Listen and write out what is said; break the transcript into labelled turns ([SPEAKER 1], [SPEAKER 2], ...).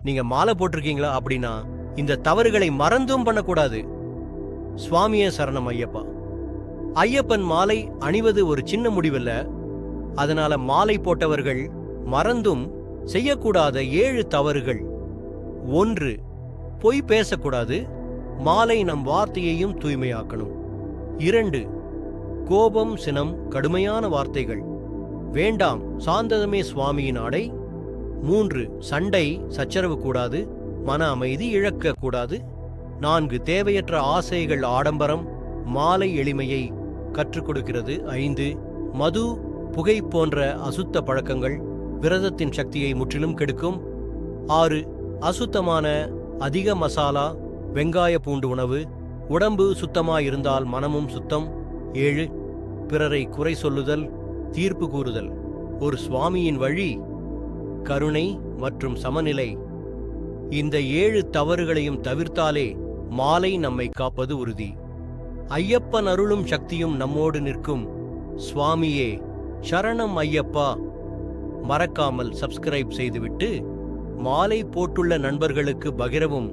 [SPEAKER 1] நீங்க மாலை போட்டிருக்கீங்களா அப்படின்னா இந்த தவறுகளை மறந்தும் பண்ணக்கூடாது. சுவாமியே சரணம் ஐயப்பா. ஐயப்பன் மாலை அணிவது ஒரு சின்ன முடிவில்ல. அதனால மாலை போட்டவர்கள் மறந்தும் செய்யக்கூடாத 7 தவறுகள். 1. பொய் பேசக்கூடாது. மாலை நம் வார்த்தையையும் தூய்மையாக்கணும். 2. கோபம், சினம், கடுமையான வார்த்தைகள் வேண்டாம், சாந்தமே சுவாமியின் ஆடை. 3. சண்டை, சச்சரவு கூடாது. மன அமைதி இழக்க கூடாது. 4. தேவையற்ற ஆசைகள், ஆடம்பரம். மாலை எளிமையை கற்றுக் கொடுக்கிறது. 5. மது, புகை போன்ற அசுத்த பழக்கங்கள் விரதத்தின் சக்தியை முற்றிலும் கெடுக்கும். 6. அசுத்தமான அதிக மசாலா, வெங்காய பூண்டு உணவு. உடம்பு சுத்தமாயிருந்தால் மனமும் சுத்தம். 7. பிறரை குறை சொல்லுதல், தீர்ப்பு கூறுதல். ஒரு சுவாமியின் வழி கருணை மற்றும் சமநிலை. இந்த 7 தவறுகளையும் தவிர்த்தாலே மாலை நம்மை காப்பது உறுதி. ஐயப்பன் அருளும் சக்தியும் நம்மோடு நிற்கும். சுவாமியே சரணம் ஐயப்பா. மறக்காமல் சப்ஸ்கிரைப் செய்துவிட்டு மாலை போட்டுள்ள நண்பர்களுக்கு பகிரவும்.